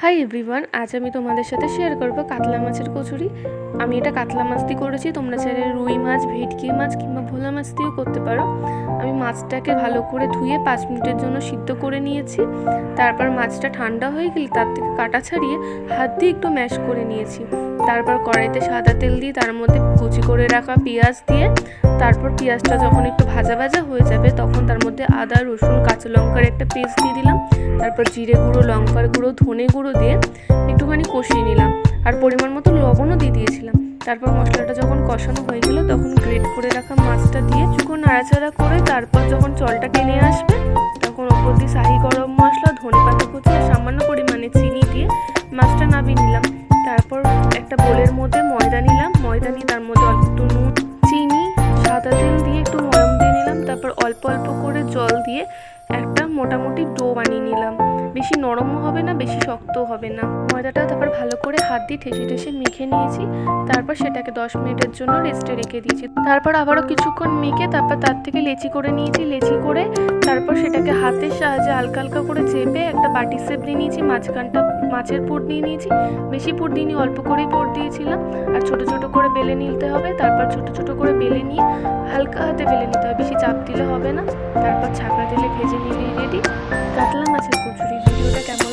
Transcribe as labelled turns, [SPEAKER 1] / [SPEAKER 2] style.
[SPEAKER 1] Hi everyone, আজ আমি তোমাদের সাথে শেয়ার করব কাতলা মাছের কচুরি। আমি এটা কাতলা মাছ দিয়ে করেছি, তোমরা চাইলে রুই মাছ, ভেটকি মাছ কিংবা ভোলা মাছ দিয়েও করতে পারো। আমি মাছটাকে ভালো করে ধুয়ে 5 মিনিটের জন্য সিদ্ধ করে নিয়েছি। তারপর মাছটা ঠান্ডা হয়ে গেলে তার থেকে কাটা ছাড়িয়ে হাত দিয়ে একটু ম্যাশ করে নিয়েছি। তারপর কড়াইতে সাদা তেল দিয়ে তার মধ্যে কুচি করে রাখা পেঁয়াজ দিয়ে, তারপর পেঁয়াজটা যখন একটু ভাজা ভাজা হয়ে যাবে তখন তার মধ্যে আদা, রসুন, কাঁচা লঙ্কার একটা পেস্ট দিয়ে দিলাম। তারপর জিরে গুঁড়ো, লঙ্কার গুঁড়ো, ধনে গুঁড়ো দিয়ে একটুখানি কষিয়ে নিলাম, আর পরিমাণ মতো লবণও দিয়ে দিয়েছিলাম। তারপর মশলাটা যখন কষানো হয়ে গেল তখন গ্রেট করে রাখা মাছটা দিয়ে কিছুক্ষণ নাড়াচাড়া করে তারপর যখন জলটা টেনে আসবে তখন ওপর দিয়ে শাহি গরম মশলা, ধনেপাতা কুচি আর সামান্য পরিমাণে চিনি দিয়ে মাছটা নামিয়ে নিলাম। তারপর একটা বোলের মধ্যে ময়দা নিলাম, ময়দা নিয়ে তার মধ্যে অল্প একটু নুন, চিনি, সাদা তেল দিয়ে একটু ময়ম দিয়ে নিলাম। তারপর অল্প অল্প করে জল দিয়ে একটা মোটামুটি ডো বানিয়ে নিলাম। বেশি নরমও হবে না, বেশি শক্তও হবে না। ময়দাটা তারপর ভালো করে হাত দিয়ে ঠেসে ঠেসে মেখে নিয়েছি। তারপর সেটাকে 10 মিনিটের জন্য রেস্টে রেখে দিয়েছি। তারপর আবারও কিছুক্ষণ মেখে তারপর তার থেকে লেচি করে নিয়েছি। লেচি করে তারপর সেটাকে হাতের সাহায্যে হালকা হালকা করে চেপে একটা বাটি শেপ দিয়ে নিয়েছি। মাঝখানটা মাছের পুর দিয়ে নিয়েছি, বেশি পুর দিইনি, অল্প করেই পুর দিয়েছিলাম। আর ছোট ছোট করে বেলে নিতে হবে। তারপর ছোট ছোট করে বেলে নিয়ে হালকা হাতে বেলে নিতে হবে, বেশি চাপ দিলে হবে না। তারপর ছাঁকড়া তেলে ভেজে নিয়ে রেডি কাতলা মাছের কচুরি। ভিডিওটা কেমন